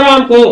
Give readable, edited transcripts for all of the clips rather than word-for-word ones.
हराम को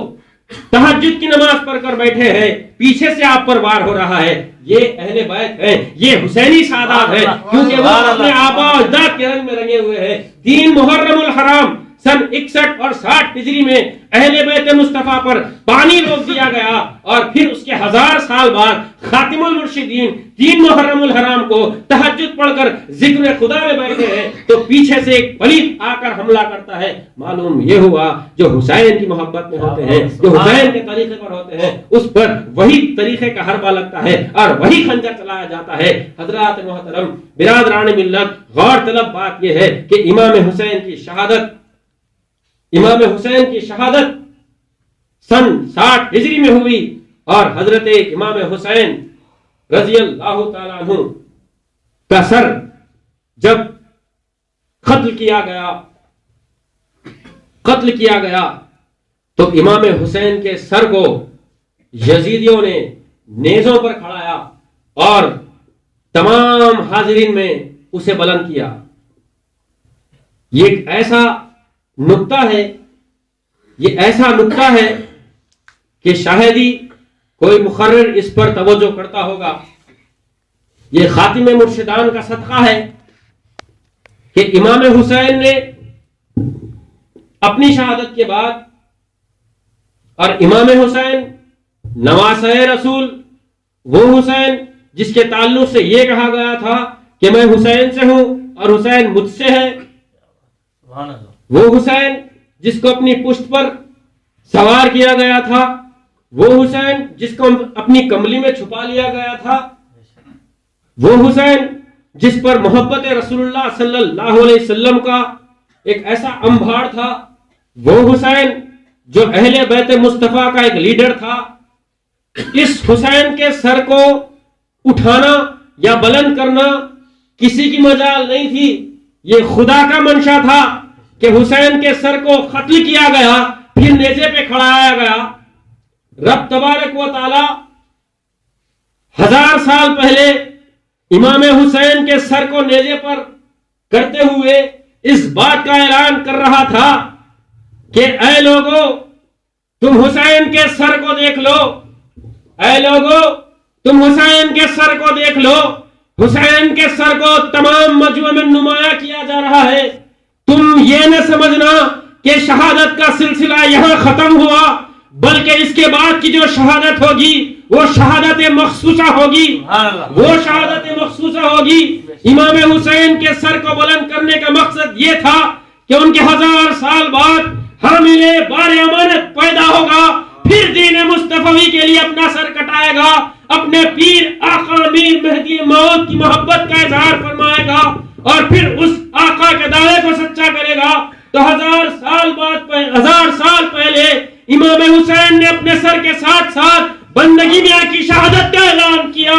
तहज्जुद की नमाज पढ़कर बैठे हैं, पीछे से आप पर वार हो रहा है, ये अहले बैत है, ये हुसैनी सादात है, क्योंकि वो अपने आबा अजदाद के रंग में रंगे हुए हैं। 3 मुहर्रमुल हराम सन 61 और 60 हिजरी में अहले बैत मुस्तफा पर पानी रोक दिया गया और फिर उसके 1000 साल बाद खातिमुल मुर्शिदीन 3 मुहर्रमुल हराम को तहज्जुद पढ़कर जिक्र खुदा में बैठे हैं, तो पीछे से एक पलीत आकर हमला करता है। मालूम ये हुआ जो हुसैन की मोहब्बत में होते हैं, जो हुसैन के तरीके पर होते हैं, उस पर वही तरीके का हरबा लगता है और वही खंजर चलाया जाता है। हजरात मोहतरम बिरादरान मिल्लत, गौर तलब बात यह है कि इमाम हुसैन की शहादत सन 60 हिजरी में हुई और हजरत इमाम हुसैन रजी अल्लाह तआला अन्हु का सर जब कत्ल किया गया तो इमाम हुसैन के सर को यजीदियों ने नेज़ों पर खड़ाया और तमाम हाजिरीन में उसे बुलंद किया। ये ऐसा नुक्ता है कि शायद ही कोई मुखर्रिर इस पर तवज्जो करता होगा। ये खातिमे मुर्शिदान का सदका है कि इमाम हुसैन ने अपनी शहादत के बाद, और इमाम हुसैन नवासे रसूल, वो हुसैन जिसके ताल्लुक से यह कहा गया था कि मैं हुसैन से हूं और हुसैन मुझसे है, वो हुसैन जिसको अपनी पुश्त पर सवार किया गया था, वो हुसैन जिसको अपनी कमली में छुपा लिया गया था, वो हुसैन जिस पर मोहब्बत रसूलुल्लाह सल्लल्लाहु अलैहि वसल्लम का एक ऐसा अंबार था, वो हुसैन जो अहले बैत मुस्तफा का एक लीडर था। इस हुसैन के सर को उठाना या बुलंद करना किसी की मजाल नहीं थी, ये खुदा का मंशा था कि हुसैन के सर को कत्ल किया गया, फिर नेज़े पे खड़ाया गया। रब तबारक व तआला 1000 साल पहले इमाम हुसैन के सर को नेज़े पर करते हुए इस बात का ऐलान कर रहा था कि ऐ लोगों, तुम हुसैन के सर को देख लो, ऐ लोगों तुम हुसैन के सर को देख लो। हुसैन के सर को तमाम मजमू में नुमाया किया जा रहा है। तुम ये न समझना कि शहादत का सिलसिला यहां खत्म हुआ, बल्कि इसके बाद की जो शहादत होगी वो शहादत मखसूसा होगी, इमाम हुसैन के सर को बुलंद करने का मकसद ये था कि उनके 1000 साल बाद हामिले बार अमानत पैदा होगा, फिर दीन मुस्तफवी के लिए अपना सर कटाएगा, अपने पीर आका मीर मेहदी मौत की मोहब्बत का इजहार फरमाएगा और फिर उस आका के दावे को सच्चा करेगा। तो 1000 साल पहले इमाम हुसैन ने अपने सर के साथ साथ बंदगी में की शहादत का ऐलान किया।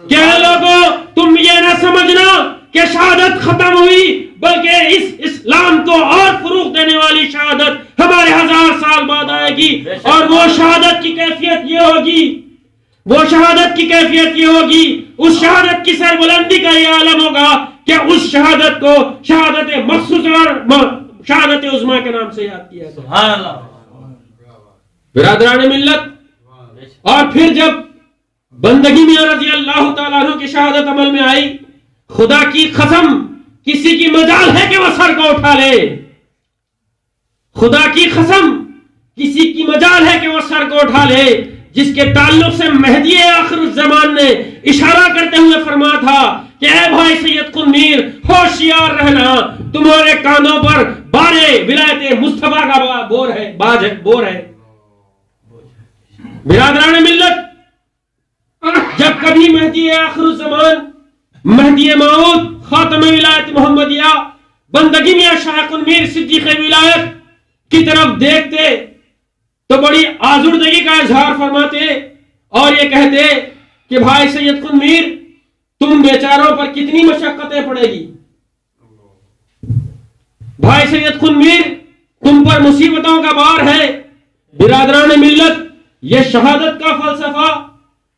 क्या लोगों, तुम ये ना समझना कि शहादत खत्म हुई, बल्कि इस इस्लाम को और फरूग देने वाली शहादत हमारे 1000 साल बाद आएगी। और वो शहादत की कैफियत ये होगी, उस शहादत की सरबुलंदी का ये आलम होगा कि उस शहादत को शहादत मखसूस और शहादत उज़्मा के नाम से याद किया। सुभान अल्लाह। बिरादरान मिल्लत, और फिर जब बंदगी में रज़ी अल्लाह तआला अन्हु की शहादत अमल में आई, खुदा की कसम किसी की मजाल है कि वह सर को उठा ले, खुदा की कसम किसी की मजाल है कि वह सर को उठा ले, जिसके ताल्लुक से मेहदी आखिर ज़मान ने इशारा करते हुए फरमाया था कि ऐ भाई सैयद कुन्नीर, होशियार रहना, तुम्हारे कानों पर बारे विलायत मुस्तफा का बोर है। बिरादरान मिल्लत, जब कभी मेहदी आखिर ज़मान, मेहदी मऊद, खातमे विलायत मोहम्मदिया, बंदगी में शाह कुन्नीर सिद्दीक़ विलायत की तरफ देखते तो बड़ी आजुर्दगी का इजहार फरमाते और ये कहते कि भाई सैयद कुन्नीर, तुम बेचारों पर कितनी मशक्कतें पड़ेगी, भाई सैयद कुन्नीर, तुम पर मुसीबतों का बार है। बिरादरान मिल्लत, यह शहादत का फलसफा,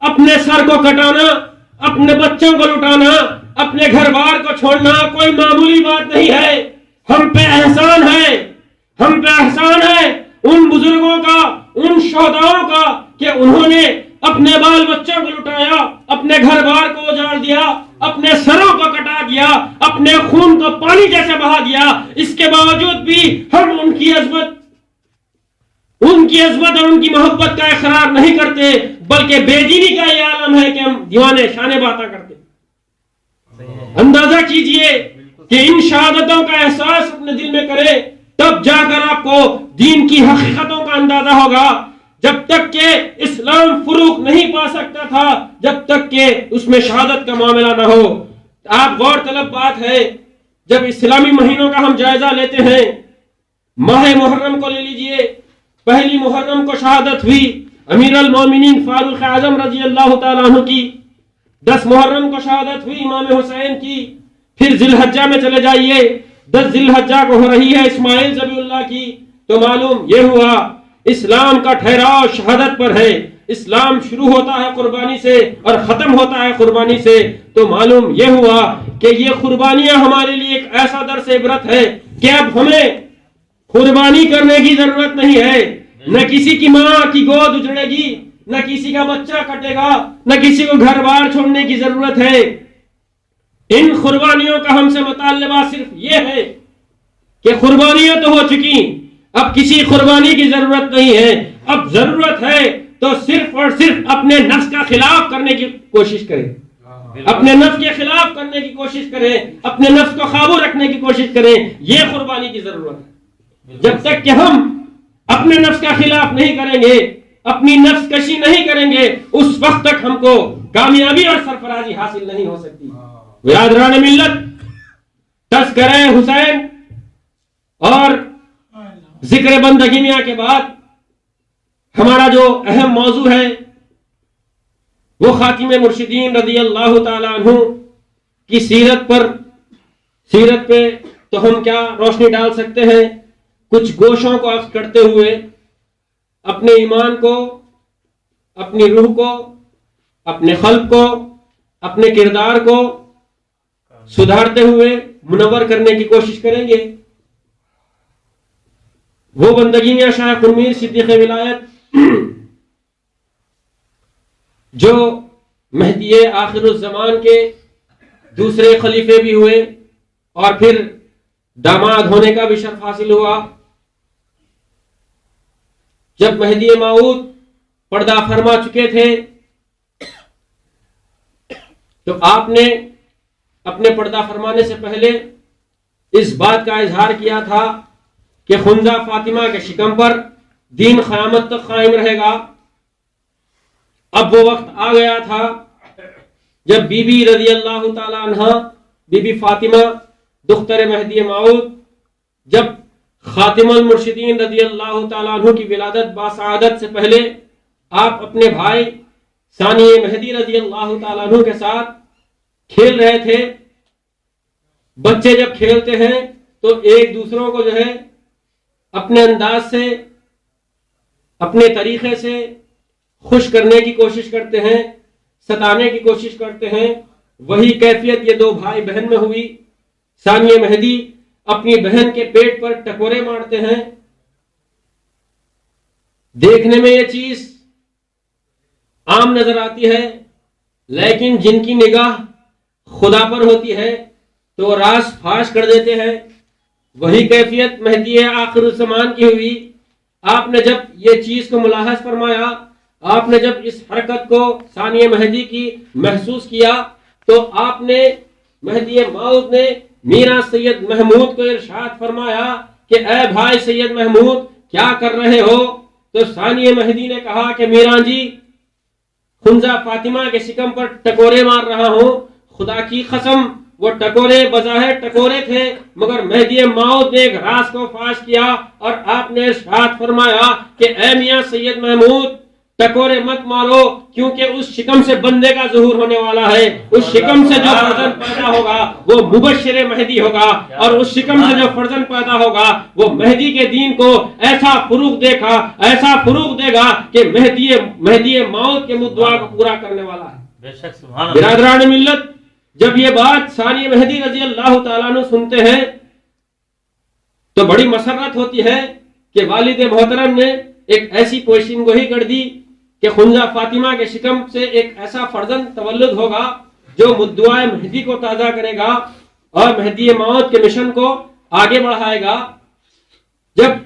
अपने सर को कटाना, अपने बच्चों को लुटाना, अपने घर बार को छोड़ना कोई मामूली बात नहीं है। हम पे एहसान है उन बुजुर्गों का, उन शोहदाओं का कि उन्होंने अपने बाल बच्चों को लुटाया, अपने घर बार को उजाड़ दिया, अपने सरों को कटा दिया, अपने खून को पानी जैसे बहा दिया। इसके बावजूद भी हम उनकी अजमत और उनकी मोहब्बत का इकरार नहीं करते, बल्कि बेदीनी का यह आलम है कि हम दीवाने शाने बातें करते। अंदाजा कीजिए कि इन शहादतों का एहसास अपने दिल में करें, तब जाकर आपको दीन की हकीकतों का अंदाजा होगा। जब तक के इस्लाम फुरूक नहीं पा सकता था, जब तक के उसमें शहादत का मामला ना हो। आप गौरतलब बात है, जब इस्लामी महीनों का हम जायजा लेते हैं, माह मुहर्रम को ले लीजिए। पहली मुहर्रम को शहादत हुई अमीर अल मोमिनीन फारूक आजम रजी अल्लाह तआला अन्हु की। 10 मुहर्रम को शहादत हुई इमाम हुसैन की। फिर जिलहज्जा में चले जाइए, 10 जिलहज्जा को हो रही है इस्माइल ज़बीउल्लाह की। तो मालूम यह हुआ इस्लाम का ठहराव शहादत पर है। इस्लाम शुरू होता है कुर्बानी से और खत्म होता है कुर्बानी से। तो मालूम यह हुआ कि ये कुर्बानियां हमारे लिए एक ऐसा दर्स इबरत है कि अब हमें कुर्बानी करने की जरूरत नहीं है। न किसी की मां की गोद उजड़ेगी, न किसी का बच्चा कटेगा, न किसी को घर बार छोड़ने की जरूरत है। इन कुर्बानियों का हमसे मुतालबा सिर्फ ये है कि कुर्बानियां तो हो चुकी, अब किसी कुर्बानी की जरूरत नहीं है। अब जरूरत है तो सिर्फ और सिर्फ अपने नफ्स का खिलाफ करने की कोशिश करें, अपने नफ्स के खिलाफ करने की कोशिश करें, अपने नफ्स को काबू रखने की कोशिश करें। यह कुर्बानी की जरूरत है। जब तक कि हम अपने नफ्स का खिलाफ नहीं करेंगे, अपनी नफ्स कशी नहीं करेंगे, उस वक्त तक हमको कामयाबी और सरफराजी हासिल नहीं हो सकती। यादरान मिल्लत, तज़किरे हुसैन और जिक्र बंदगी मियां के बाद हमारा जो अहम मौजू है वो खातिमे मुर्शिदीन रज़ी अल्लाह ताला अन्हु की सीरत पे तो हम क्या रोशनी डाल सकते हैं। कुछ गोशों को अख्ज़ करते हुए अपने ईमान को, अपनी रूह को, अपने क़ल्ब को, अपने किरदार को सुधारते हुए मुनव्वर करने की कोशिश करेंगे। वो बंदगी शाह कुरमीर सिद्दीक़ विलायत जो महदी आखिरुज़्ज़मान के दूसरे खलीफे भी हुए और फिर दामाद होने का भी शर्फ हासिल हुआ। जब महदी माऊद पर्दा फरमा चुके थे तो आपने अपने पर्दा फरमाने से पहले इस बात का इजहार किया था कि खुंजा फातिमा के शिकम पर दीन क़यामत तक कायम रहेगा। अब वो वक्त आ गया था जब बीबी रज़ी अल्लाह ताला अन्हा, बीबी फातिमा दुख्तर महदी माऊद, जब खातिमुल मुर्शिदीन रज़ी अल्लाह ताला अन्हु की विलादत बासआदत से पहले आप अपने भाई सानी महदी रज़ी अल्लाह ताला अन्हु के साथ खेल रहे थे। बच्चे जब खेलते हैं तो एक दूसरों को जो है अपने अंदाज से, अपने तरीके से खुश करने की कोशिश करते हैं, सताने की कोशिश करते हैं। वही कैफियत ये 2 भाई बहन में हुई। सानिया महदी अपनी बहन के पेट पर टकोरे मारते हैं। देखने में ये चीज आम नजर आती है, लेकिन जिनकी निगाह खुदा पर होती है तो रास फाश कर देते हैं। वही कैफियत महदी आखिरुज़्ज़मान की हुई। आपने जब ये चीज को मुलाहज़ फरमाया, आपने जब इस हरकत को सानिया महदी की महसूस किया, तो आपने महदी माऊद ने मीरा सैयद महमूद को इरशाद फरमाया कि ए भाई सैयद महमूद, क्या कर रहे हो? तो सानिया महदी ने कहा कि मीरा जी, खुंजा फातिमा के शिकम पर टकोरे मार रहा हूं। खुदा की कसम, वो टकोरे बज़ाहिर टकोरे थे, मगर महदी माऊद ने एक राज को फाश किया और आपने इरशाद फरमाया कि ए मियां सैयद महमूद, टकोरे मत मारो, क्योंकि उस शिकम से बंदे का ज़ुहूर होने वाला है। उस शिकम से जो फर्जंद पैदा होगा वो मुबश्शिर महदी होगा, और उस शिकम से जो फर्जंद पैदा होगा वो महदी के दीन को ऐसा फरूग देगा कि महदी मौत के मुद्दा को पूरा करने वाला है। बिरादरान मिल्लत, जब ये बात सानिया महदी रज़ी अल्लाह ताला अन्हु सुनते हैं तो बड़ी मसरत होती है कि वालिद मोहतरम ने एक ऐसी पोजीशन गोही कर दी कि खुंजा फातिमा के शिकम से एक ऐसा फर्जंद तवल्लुद होगा जो मुद्दुआए मेहदी को ताजा करेगा और मेहदी मौत के मिशन को आगे बढ़ाएगा। जब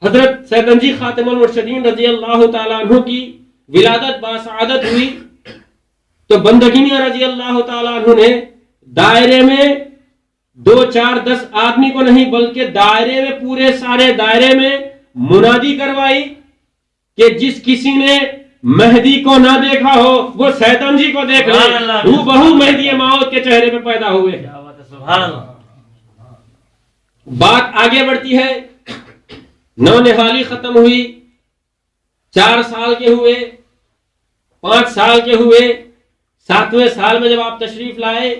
हजरत सैयदनजी खातिमुल मुर्शिदीन रजी अल्लाह तआला अन्हु की विलादत बासआदत हुई तो बंदगी मियां रजी अल्लाह तआला अन्हु ने दायरे में 2 4 10 आदमी को नहीं बल्कि दायरे में पूरे सारे दायरे में मुनादी करवाई कि जिस किसी ने मेहदी को ना देखा हो वो सैयदन जी को देख ले। वो बहु मेहदी मौत के चेहरे पे पैदा हुए। बात आगे बढ़ती है, नौनिहाली खत्म हुई, 4 साल के हुए, 5 साल के हुए, 7वें साल में जब आप तशरीफ लाए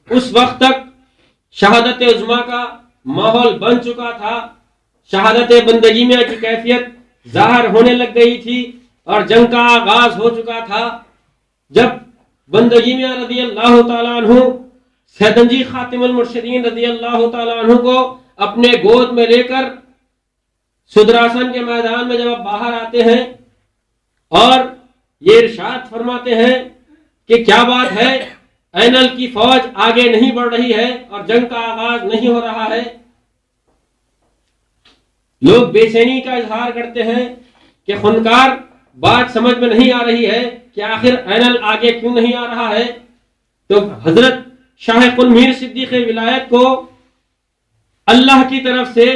उस वक्त तक शहादत उज़्मा का माहौल बन चुका था। शहादत बंदगी में की कैफियत जाहिर होने लग गई थी और जंग का आगाज हो चुका था। जब बंदगी में रज़ी अल्लाह तआला अन्हु सैयदनजी खातिमुल मुर्शिदीन रज़ी अल्लाह तआला अन्हु को अपने गोद में लेकर सुदरासन के मैदान में जब आप बाहर आते हैं और ये इरशाद फरमाते हैं कि क्या बात है, ऐनल की फौज आगे नहीं बढ़ रही है और जंग का आगाज नहीं हो रहा है। लोग बेचैनी का इजहार करते हैं कि खुनकार बात समझ में नहीं आ रही है कि आखिर ऐनल आगे क्यों नहीं आ रहा है। तो हजरत शाह कुल मीर सिद्दीक़ विलायत को अल्लाह की तरफ से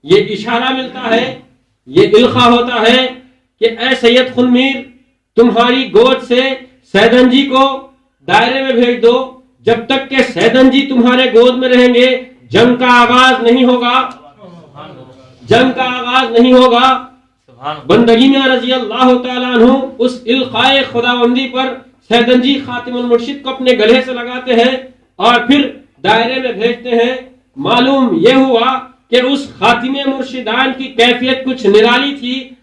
ये इशारा मिलता है, ये इल्खा होता है कि ऐ सैयद कुल मीर तुम्हारी गोद से सैयदन जी को दायरे में भेज दो। जब तक के सैयदन जी तुम्हारे गोद में रहेंगे जंग का आगाज नहीं होगा, जंग का आगाज नहीं होगा। बंदगी में रजी अल्लाह तआला अन्हु उस इल्खाए खुदाबंदी पर सैयदन जी खातिमुल मुर्शिद को अपने गले से लगाते हैं और फिर दायरे में भेजते हैं। मालूम यह हुआ कि उस खातिमे मुर्शिदान की कैफियत कुछ निराली थी।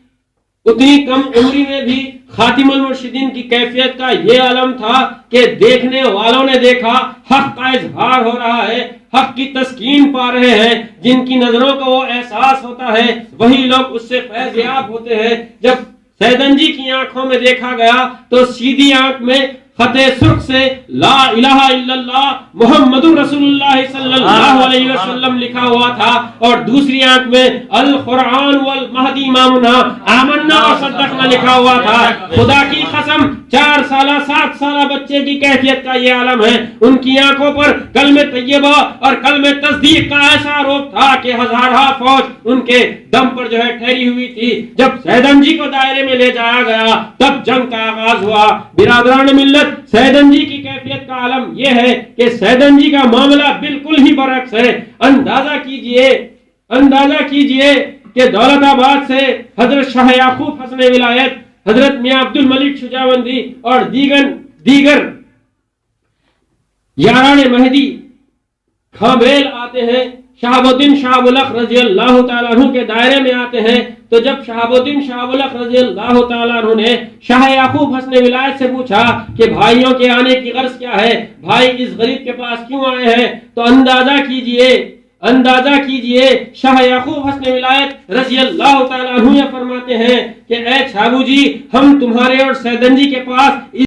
उतनी कम उम्री में भी खातिमुल मुर्शिदीन की कैफियत का यह आलम था कि देखने वालों ने देखा हक का इजहार हो रहा है, हक की तस्कीन पा रहे हैं। जिनकी नजरों को वो एहसास होता है वही लोग उससे फैज़याब होते हैं। जब सैयदन जी की आंखों में देखा गया तो सीधी आंख में खते सुर्ख से ला इलाहा इल्लल्लाह मुहम्मदुर रसूलुल्लाह सल्लल्लाहु अलैहि वसल्लम लिखा हुआ था और दूसरी आंख में अल कुरान वल महदी इमामुना आमन्ना व सद्दक़ना लिखा हुआ था। खुदा की कसम 4 साल 7 साल बच्चे की कैफियत का ये आलम है। उनकी आंखों पर कलमे तैयबा और कलमे तस्दीक का ऐसा रोप था कि हजारा फौज उनके दम पर जो है ठहरी हुई थी। जब सैयदन जी को दायरे में ले जाया गया तब जंग का आगाज हुआ। बिरादरान मिल्लत सैयदन जी की कैफियत का आलम यह है कि सैयदन जी का मामला बिल्कुल ही बरअक्स है। अंदाजा कीजिए कि दौलताबाद से हजरत शाह याकूब हसन विलायत, हजरत मियां अब्दुल मलिक शुजावंदी और दीगर यारान मेहदी खामेल आते हैं। शहाबुद्दीन शाह बुलख रजी अल्लाह तआला अन्हु के दायरे में आते हैं। तो जब शहाबुद्दीन शाह बुलख रजी अल्लाह तआला अन्हु ने शाह याकूब हसन विलायत से पूछा कि भाइयों के आने की गर्ज क्या है, भाई इस गरीब के पास क्यों आए हैं, तो अंदाजा कीजिए शाह याकूब हसन विलायत रजी अल्लाह तआला अन्हु फरमाते हैं कि ऐ छाबू जी, हम तुम्हारे और सैयदन जी के पास